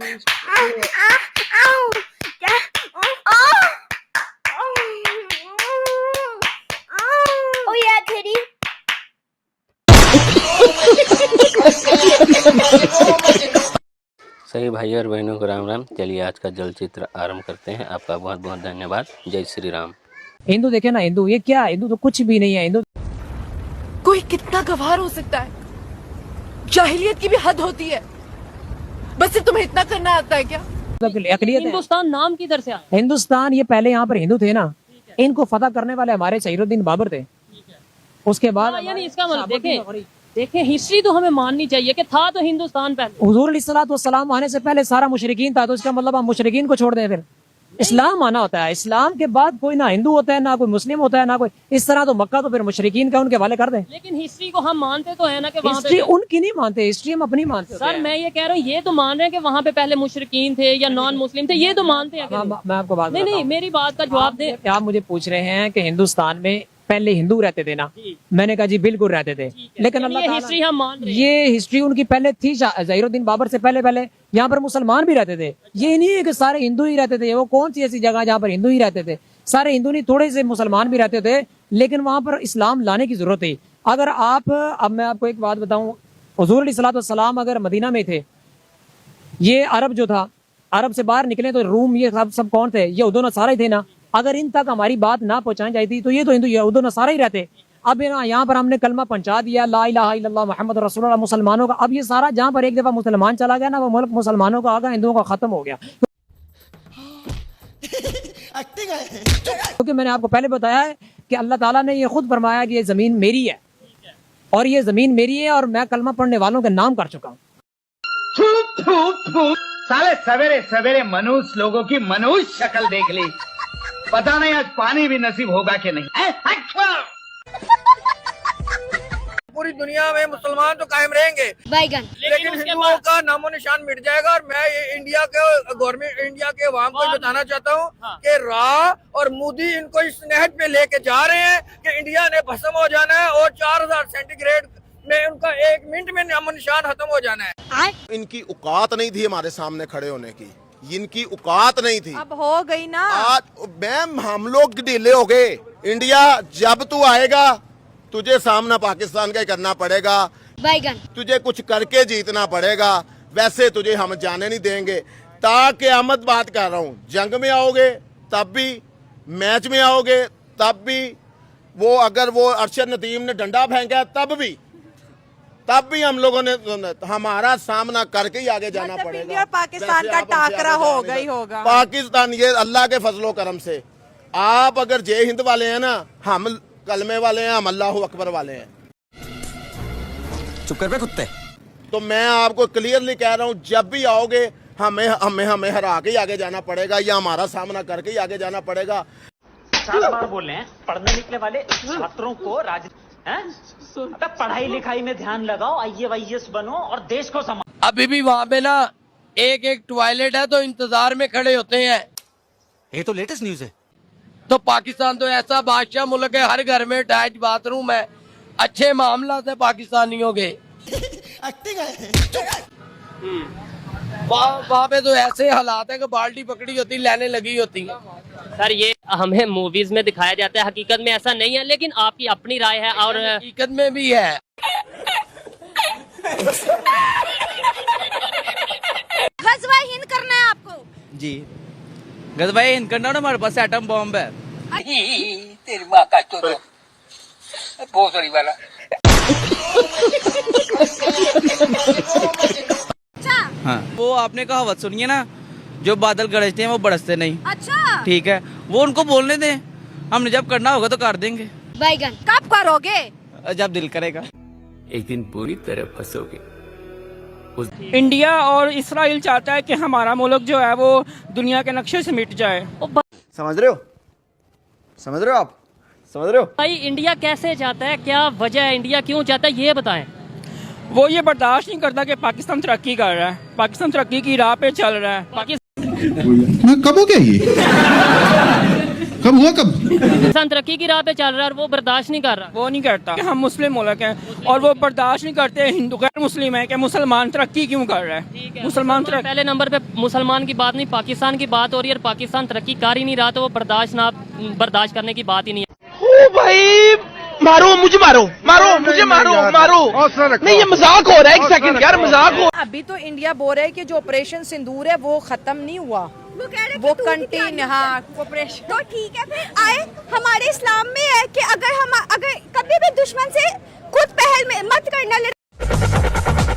सही भाई और बहनों को राम राम। चलिए आज का जल चित्र आरंभ करते हैं। आपका बहुत बहुत धन्यवाद। जय श्री राम। हिंदू देखे ना, हिंदू ये क्या, हिंदू तो कुछ भी नहीं है। हिंदू कोई कितना गवार हो सकता है, जाहिलियत की भी हद होती है। बस सिर्फ तुम्हें इतना करना आता है क्या? अकलियत है। हिंदुस्तान नाम किधर से आया? हिंदुस्तान ये पहले यहाँ पर हिंदू थे ना, इनको फतह करने वाले हमारे सईरुद्दीन बाबर थे। उसके बाद यानी इसका मतलब देखें हिस्ट्री तो हमें माननी चाहिए कि था तो हिंदुस्तान पहले। हुजूर अलैहिस्सलातु वस्सलाम आने से पहले सारा मुशरिकीन था, तो इसका मतलब हम मुशरिकीन को छोड़ दें। फिर इस्लाम आना होता है, इस्लाम के बाद कोई ना हिंदू होता है ना कोई मुस्लिम होता है ना कोई इस तरह। तो मक्का तो फिर मुशरिकीन का, उनके हवाले कर दें। लेकिन हिस्ट्री को हम मानते तो है ना कि हिस्ट्री उनकी नहीं मानते, हिस्ट्री हम अपनी मानते। सर मैं ये कह रहा हूँ, ये तो मान रहे हैं कि वहाँ पे पहले मुशरिकीन थे या नॉन मुस्लिम थे, ये तो मानते हैं। मैं आपको बात नहीं, मेरी बात का जवाब दे। आप मुझे पूछ रहे हैं कि हिंदुस्तान में पहले हिंदू रहते थे ना, मैंने कहा जी बिल्कुल रहते थे। लेकिन अल्लाह ताला हिस्ट्री हम मान रहे हैं, ये हिस्ट्री उनकी पहले थी। ज़हीरुद्दीन बाबर से पहले यहाँ पर मुसलमान भी रहते थे। ये नहीं है कि सारे हिंदू ही रहते थे। वो कौन सी ऐसी जगह जहाँ पर हिंदू ही रहते थे? सारे हिंदू नहीं, थोड़े से मुसलमान भी रहते थे, लेकिन वहां पर इस्लाम लाने की जरूरत थी। अगर आप, अब मैं आपको एक बात बताऊं, हुजूर अलैहिस्सलातु वस्सलाम अगर मदीना में थे, ये अरब जो था, अरब से बाहर निकले तो रूम, ये सब कौन थे? ये यहूद नसारा ही थे ना। अगर इन तक हमारी बात ना पहुंचाई जाती तो ये तो हिंदू यहूद नसारा ही रहते। अब यहाँ पर हमने कलमा पहुंचा दिया, ला इलाहा इल्लल्लाह मुहम्मद रसूलुल्लाह, मुसलमानों का। अब ये सारा जहाँ पर एक दफा मुसलमान चला गया ना, वो मुल्क मुसलमानों का आ गया, हिंदुओं का खत्म हो गया। क्योंकि मैंने आपको पहले बताया है कि अल्लाह ताला ने ये खुद फरमाया कि ये जमीन मेरी है, और ये जमीन मेरी है, और मैं कलमा पढ़ने वालों के नाम कर चुका हूँ। साले सवेरे सवेरे मनुष्य लोगों की मनुष्य शक्ल देख ली, पता नहीं आज पानी भी नसीब होगा कि नहीं। पूरी दुनिया में मुसलमान तो कायम रहेंगे, लेकिन हिंदुओं का नामो निशान मिट जाएगा। और मैं इंडिया के गवर्नमेंट, इंडिया के अवाम को बताना चाहता हूँ कि राह और मोदी इनको इस नहज पे लेके जा रहे हैं कि इंडिया ने भस्म हो जाना है, और 4000 सेंटीग्रेड में उनका 1 मिनट में नामो निशान खत्म हो जाना है। इनकी औकात नहीं थी हमारे सामने खड़े होने की, इनकी औकात नहीं थी। अब हो गई ना। आज मैम हम लोग ढीले हो गए। इंडिया जब तू आएगा तुझे सामना पाकिस्तान का ही करना पड़ेगा, तुझे कुछ करके जीतना पड़ेगा, वैसे तुझे हम जाने नहीं देंगे। ताक़यामत बात कर रहा हूँ, जंग में आओगे तब भी, मैच में आओगे तब भी, वो अगर वो अरशद नदीम ने डंडा फेंका तब भी हम लोगों ने हमारा सामना करके ही आगे जाना पड़ेगा। इंडिया और पाकिस्तान का टाकरा होगा ही होगा। पाकिस्तान ये अल्लाह के फजलो करम से, आप अगर जय हिंद वाले हैं ना, हम कलमे वाले हैं, हम अल्लाह अकबर वाले हैं। चुप कर बे कुत्ते। तो मैं आपको क्लियरली कह रहा हूँ, जब भी आओगे हमें हरा के ही आगे जाना पड़ेगा, या हमारा सामना करके ही आगे जाना पड़ेगा। 7 बार बोल रहे हैं, पढ़ने निकले वाले छात्रों को पढ़ाई लिखाई में ध्यान लगाओ, IAS बनो और देश को संभालो। अभी भी वहाँ पे ना एक टॉयलेट है तो इंतजार में खड़े होते हैं। ये तो लेटेस्ट न्यूज है। तो पाकिस्तान तो ऐसा बादशाह मुल्क है, हर घर में अटैच बाथरूम है। अच्छे मामला है पाकिस्तानियों के। वहाँ पे तो ऐसे हालात है कि बाल्टी पकड़ी होती, लाने लगी होती है। सर ये हमें मूवीज में दिखाया जाता है, हकीकत में ऐसा नहीं है, लेकिन आपकी अपनी राय है। और हकीकत में भी है। गज़वा हिंद करना है आपको जी, गज़वा हिंद करना, हमारे पास एटम बॉम्ब है। तेरी माँ का तो बहुत सही वाला। हाँ, वो आपने कहावत सुनिए ना, जो बादल गरजते हैं वो बरसते नहीं। अच्छा ठीक है, वो उनको बोलने दें, हमने जब करना होगा तो कर देंगे। बैगन कब करोगे? जब दिल करेगा। एक दिन पूरी तरह फंसोगे। इंडिया और इस्राइल चाहता है कि हमारा मुल्क जो है वो दुनिया के नक्शे से मिट जाए। समझ रहे हो आप? समझ रहे हो भाई इंडिया कैसे चाहता है, क्या वजह है, इंडिया क्यों चाहता है, ये बताएं। वो ये बर्दाश्त नहीं करता कि पाकिस्तान तरक्की कर रहा है, पाकिस्तान तरक्की की राह पे चल रहा है। कब हो गया ये? कब हुआ कब? पाकिस्तान तरक्की की राह पे चल रहा है और वो बर्दाश्त नहीं कर रहा। वो नहीं करता कि हम मुस्लिम मुल्क हैं और वो बर्दाश्त नहीं करते हिंदू गैर मुस्लिम है कि मुसलमान तरक्की क्यों कर रहा है। मुसलमान पहले नंबर पे मुसलमान की बात नहीं, पाकिस्तान की बात हो रही है और पाकिस्तान तरक्की कर ही नहीं रहा, तो वो बर्दाश्त करने की बात ही नहीं है। ओ भाई मारो मुझे, मारो मुझे, मारो नहीं, ये मजाक हो रहा है। एक सेकंड यार, मजाक हो। अभी तो इंडिया बोल रहा है कि जो ऑपरेशन सिंदूर है वो खत्म नहीं हुआ, वो कंटिन्यू। हाँ, ऑपरेशन तो ठीक है, फिर आए हमारे इस्लाम में है कि अगर कभी भी दुश्मन से खुद पहल में मत करना।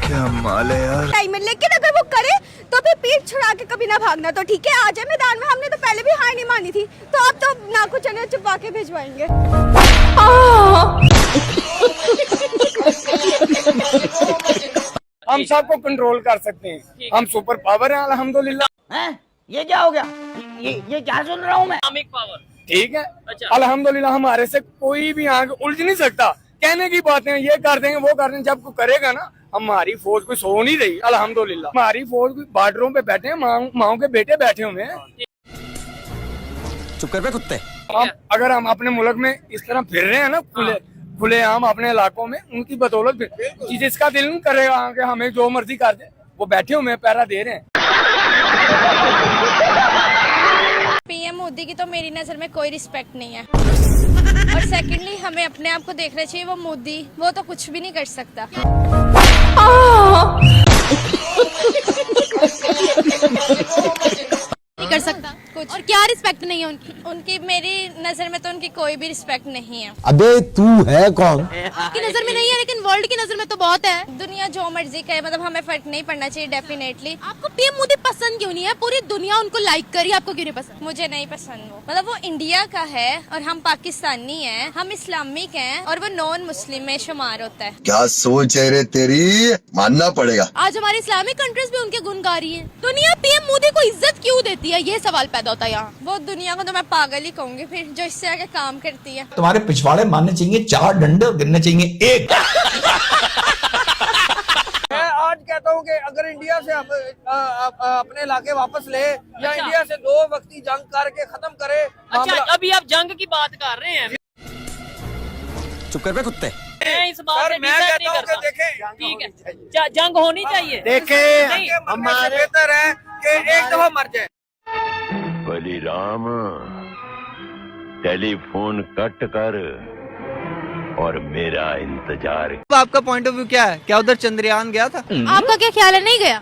क्या माल है यार। टाइम है, लेकिन अगर वो करे तो फिर पीठ छुड़ा के कभी ना भागना। तो ठीक है, आ जाए मैदान में। हमने तो पहले भी हार नहीं मानी थी, तो अब तो नाकू चने चुपा के भिजवाएंगे। हम सबको कंट्रोल कर सकते हैं, हम सुपर पावर हैं अल्हम्दुलिल्लाह। ये क्या हो गया? ये क्या सुन रहा हूँ मैं? इस्लामिक पावर, ठीक है, अल्हम्दुलिल्लाह हमारे से कोई भी आगे उलझ नहीं सकता। कहने की बातें ये कर देंगे वो कर देंगे, जब कोई करेगा ना, हमारी फौज कोई सो नहीं रही अल्हम्दुलिल्लाह। हमारी फौज बॉर्डरों पे बैठे हैं, माओ के बेटे बैठे हुए हैं। चुप कर बे कुत्ते। अगर हम अपने मुल्क में इस तरह फिर रहे हैं ना, खुले आम अपने इलाकों में, उनकी बदौलत जिसका दिल नहीं करेगा कि हमें जो मर्जी कर दे, वो बैठे हुए पैरा दे रहे हैं। पीएम मोदी की तो मेरी नजर में कोई रिस्पेक्ट नहीं है, और सेकंडली हमें अपने आप को देखना चाहिए। वो मोदी, वो तो कुछ भी नहीं कर सकता। नहीं कर सकता कुछ। और क्या रिस्पेक्ट नहीं है उनकी मेरी नजर में तो उनकी कोई भी रिस्पेक्ट नहीं है। अबे तू है कौन? आपकी नजर में नहीं है, लेकिन वर्ल्ड की नजर में तो बहुत है। दुनिया जो मर्जी कहे, मतलब हमें फर्क नहीं पड़ना चाहिए डेफिनेटली। आपको पीएम मोदी पसंद क्यों नहीं है? पूरी दुनिया उनको लाइक करी, आपको क्यों नहीं पसंद? मुझे नहीं पसंद वो, मतलब वो इंडिया का है और हम पाकिस्तानी हैं, हम इस्लामिक हैं, और वो नॉन मुस्लिम में शुमार होता है। क्या सोच है रे तेरी, मानना पड़ेगा। आज हमारी इस्लामिक कंट्रीज भी उनके गुण गा रही है। दुनिया पीएम मोदी को इज्जत क्यों देती है, ये सवाल पैदा होता है यहाँ। वो दुनिया को तो मैं पागल ही कहूंगी फिर, जो इससे आगे काम करती है। तुम्हारे पिछवाड़े मारने चाहिए 4 डंडे, गिरने चाहिए 1। मैं आज कहता हूँ कि अगर इंडिया से अपने इलाके वापस ले, या इंडिया से 2 वक्ती जंग करके खत्म करे। अच्छा, अभी आप जंग की बात कर रहे हैं। चुप कर बे कुत्ते। इस बात मैं कहता हूँ कि देखें, ठीक है, जंग होनी चाहिए। देखें, हमारे बेहतर है कि एक दफा मर जाए। बलिराम, टेलीफोन कट कर और मेरा इंतजार। आपका पॉइंट ऑफ व्यू क्या है? क्या उधर चंद्रयान गया था? आपका क्या ख्याल है? नहीं गया?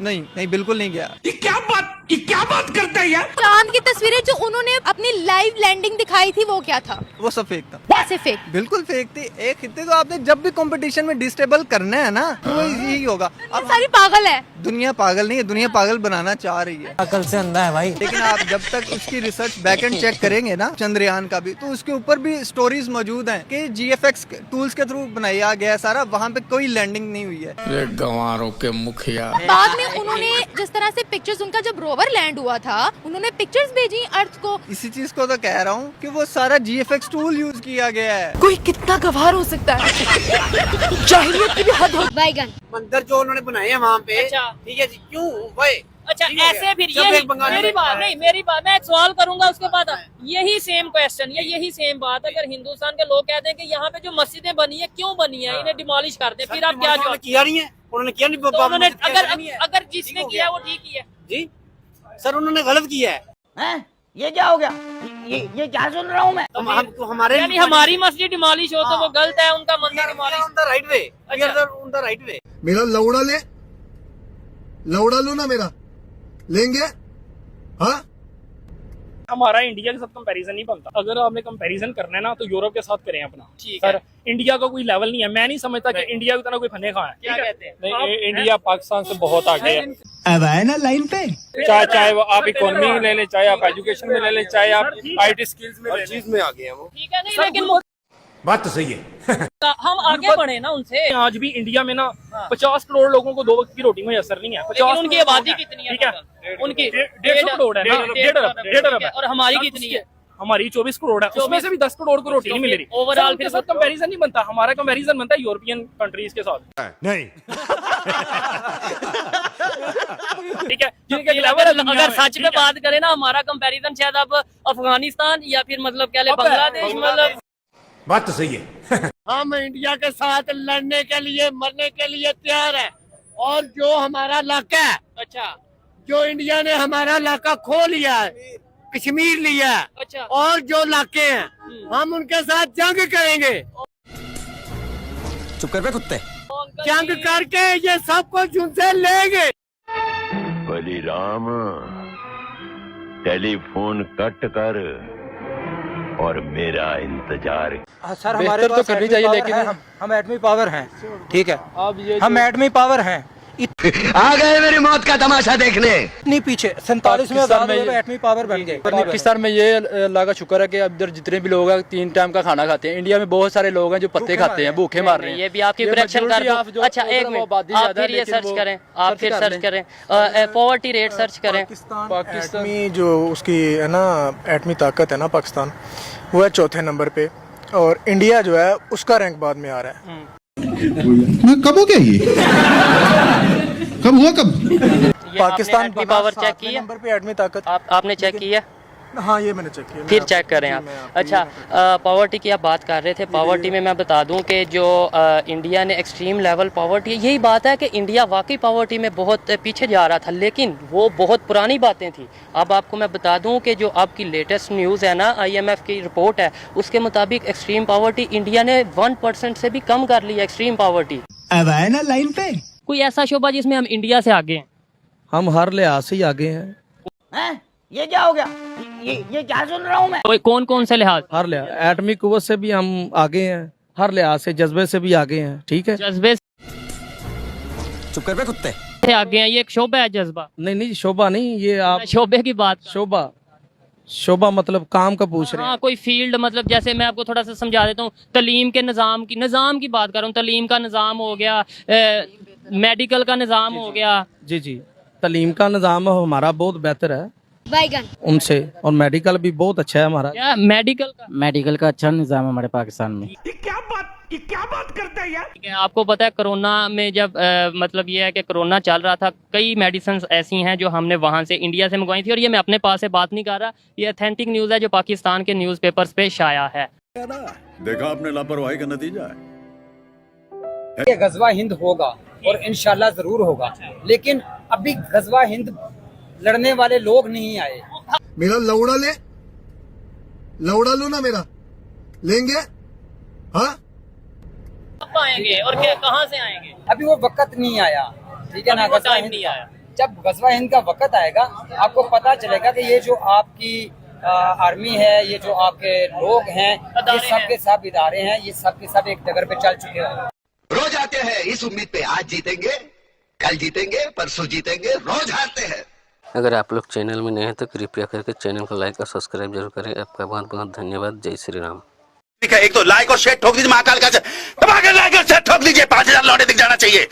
नहीं बिल्कुल नहीं गया। ये क्या बात करता है यार? चांद की तस्वीरें जो उन्होंने अपनी लाइव लैंडिंग दिखाई थी, वो क्या था? वो सब फेक था। कैसे फेक? बिल्कुल फेक थी। एक हिस्से को आपने जब भी कंपटीशन में डिस्टेबल करना है ना, तो यही होगा। अब सारी पागल है। दुनिया पागल नहीं है, दुनिया पागल बनाना चाह रही है। अकल से अंधा है भाई। लेकिन आप जब तक उसकी रिसर्च बैकएंड चेक करेंगे ना, चंद्रयान का भी, तो उसके ऊपर भी स्टोरीज मौजूद हैं कि GFX टूल्स के थ्रू बनाया गया सारा, वहाँ पे कोई लैंडिंग नहीं हुई है। गंवारों के मुखिया। बाद में उन्होंने जिस तरह से पिक्चर्स, उनका जब रोवर लैंड हुआ था, उन्होंने पिक्चर्स भेजी अर्थ को। इसी चीज को तो कह रहा हूँ कि वो सारा GFX टूल यूज किया गया है। कोई कितना गवार हो सकता है? जाहिलियत की भी हद हो। बैगन मंदिर जो उन्होंने बनाए हैं वहाँ पे, ठीक है जी, क्यों भाई? अच्छा, ऐसे फिर मेरी बात, मैं एक सवाल करूंगा, उसके बाद यही सेम क्वेश्चन, यही सेम बात। अगर हिंदुस्तान के लोग कहते हैं कि यहाँ पे जो मस्जिदें बनी है, क्यों बनी है, इन्हें डिमोलिश कर दे, फिर आप क्या जवाब? किया नहीं है उन्होंने, किया नहीं। तो उन्होंने अगर जिसने किया वो ठीक ही है जी सर, उन्होंने गलत किया है। ये क्या हो गया? ये क्या सुन रहा हूँ मैं? तो हमारे यानी हमारी मस्जिद डिमोलिश हो तो वो गलत है, उनका मंदिर demolish. On the right way, on the right way. मेरा लौड़ा लो ना, मेरा लेंगे। हाँ, हमारा इंडिया के साथ कंपैरिजन नहीं बनता। अगर आपने कंपैरिजन करना है ना, तो यूरोप के साथ करें अपना। सर, इंडिया का कोई लेवल नहीं है। मैं नहीं समझता कि इंडिया उतना कोई फने खां है। क्या कहते हैं? नहीं, इंडिया पाकिस्तान से बहुत आगे है। अब आए ना लाइन पे। चाहे वो आप इकोनॉमी में ले लें, चाहे आप एजुकेशन में ले लें, चाहे आप IT स्किल्स में, हर चीज में आगे हैं वो। ठीक है, नहीं, लेकिन बात तो सही है। हम आगे बढ़े ना उनसे। आज भी इंडिया में ना 50 करोड़ लोगों को 2 वक्त की रोटी मुयसर नहीं है। 50 उनकी आबादी कितनी है? ठीक है, उनकी 150 करोड़ है ना, 1.5 अरब है। और हमारी कितनी है? हमारी 24 करोड़ है, उसमें से भी 10 करोड़ को रोटी नहीं मिल रही। ओवरऑल फिर कंपैरिजन नहीं बनता। हमारा कंपैरिजन बनता है यूरोपियन कंट्रीज के साथ। नहीं ठीक है, जो क्योंकि लेवल है दुनिया अगर में, सच में ठीक है? बात करें ना, हमारा कंपैरिजन शायद अब अफगानिस्तान या फिर मतलब क्या ले बांग्लादेश, मतलब बात तो सही है। हम इंडिया के साथ लड़ने के लिए मरने के लिए तैयार है। और जो हमारा इलाका है, अच्छा जो इंडिया ने हमारा इलाका खो लिया है, कश्मीर लिया है, अच्छा और जो इलाके हैं हम उनके साथ जंग करेंगे। चुप कर बे कुत्ते। जंग करके ये सब कुछ उनसे लेंगे। बलिराम टेलीफोन कट कर और मेरा इंतजार। सर हमारे तो करनी चाहिए, लेकिन हम एटमी पावर हैं, ठीक है, हम एटमी पावर हैं। आ गए मेरी मौत का तमाशा देखने। इतनी पीछे 47 में एटमी पावर बन गए। पाकिस्तान में ये अल्लाह का शुक्र है कि अब इधर जितने भी लोग हैं 3 टाइम का खाना खाते हैं। इंडिया में बहुत सारे लोग हैं जो पत्ते खाते हैं, भूखे मार रहे हैं। ये भी आपकी करेक्शन कर दो। अच्छा एक मिनट, आप फिर ये सर्च करें, आप फिर सर्च करें, पॉवर्टी रेट सर्च करें। पाकिस्तान जो उसकी है ना एटमी ताकत है ना, पाकिस्तान वो है 4थे नंबर पे, और इंडिया जो है उसका रैंक बाद में आ रहा है। कब हो गया ये? कब हुआ कब? पाकिस्तान की पावर चेक की है, नंबर पे एटमी ताकत आपने चेक की है? हाँ ये मैंने चेक किया। फिर चेक करें आप। अच्छा पॉवर्टी की आप बात कर रहे थे। पॉवर्टी में मैं बता दूं कि जो इंडिया ने एक्सट्रीम लेवल पॉवर्टी, यही बात है कि इंडिया वाकई पॉवर्टी में बहुत पीछे जा रहा था, लेकिन वो बहुत पुरानी बातें थी। अब आपको मैं बता दूं कि जो आपकी लेटेस्ट न्यूज़ है ना, IMF की रिपोर्ट है, उसके मुताबिक एक्सट्रीम पॉवर्टी इंडिया ने 1% से भी कम कर ली है। एक्सट्रीम पॉवर्टी अब आए ना लाइन पे। कोई ऐसा शोबा जिसमें हम इंडिया से आगे हैं? हम हर लिहाज से ही आगे हैं। ये क्या हो गया? ये क्या सुन रहा हूँ मैं? कोई कौन कौन से लिहाज? हर लिहाज, एटमी कुव्वत से भी हम आगे हैं, हर लिहाज से, जज्बे से भी आगे हैं, ठीक है। जज्बे चुप कर बे कुत्ते। से आगे हैं, ये एक शोबा है जज्बा? नहीं शोभा नहीं, ये आप शोबे की बात, शोभा मतलब काम का पूछ रहे हैं। हाँ कोई फील्ड, मतलब जैसे मैं आपको थोड़ा सा समझा देता हूँ। तलीम के निज़ाम की बात कर रहा हूँ। तलीम का निज़ाम हो गया, मेडिकल का निज़ाम हो गया। जी तलीम का निज़ाम हमारा बहुत बेहतर है उनसे, और मेडिकल भी बहुत अच्छा है हमारा। क्या मेडिकल का अच्छा निज़ाम है हमारे पाकिस्तान में। ये क्या बात करता है यार? आपको पता है कोरोना में जब मतलब ये है कि कोरोना चल रहा था, कई मेडिसिन ऐसी हैं जो हमने वहाँ से इंडिया से मंगवाई थी। और ये मैं अपने पास से बात नहीं कर रहा, ये ऑथेंटिक न्यूज़ है जो पाकिस्तान के न्यूज़पेपर्स पे शाया है। देखा आपने लापरवाही का नतीजा है। ये गजवा हिंद होगा और इंशाल्लाह जरूर होगा, लेकिन अभी गजवा हिंद लड़ने वाले लोग नहीं आए। मेरा लौड़ा लो ना, मेरा लेंगे। हाँ कब आएंगे और क्या, कहाँ से आएंगे? अभी वो वक्त नहीं आया, ठीक है ना। वो टाइम नहीं आया। जब गजवा हिंद का वक्त आएगा आपको पता चलेगा कि ये जो आपकी आर्मी है, ये जो आपके लोग हैं, ये सब के सब इदारे हैं, ये सब के सब एक डगर पे चल चुके हैं। रोज आते हैं इस उम्मीद पे, आज जीतेंगे, कल जीतेंगे, परसों जीतेंगे, रोज हारते हैं। अगर आप लोग चैनल में नए हैं तो कृपया करके चैनल को लाइक और सब्सक्राइब जरूर करें। आपका बहुत बहुत धन्यवाद। जय श्री राम। ठीक है, एक तो लाइक और शेयर ठोक दीजिए, महाकाल का दबा के लाइक और शेयर ठोक दीजिए, 5000 लौटे दिख जाना चाहिए।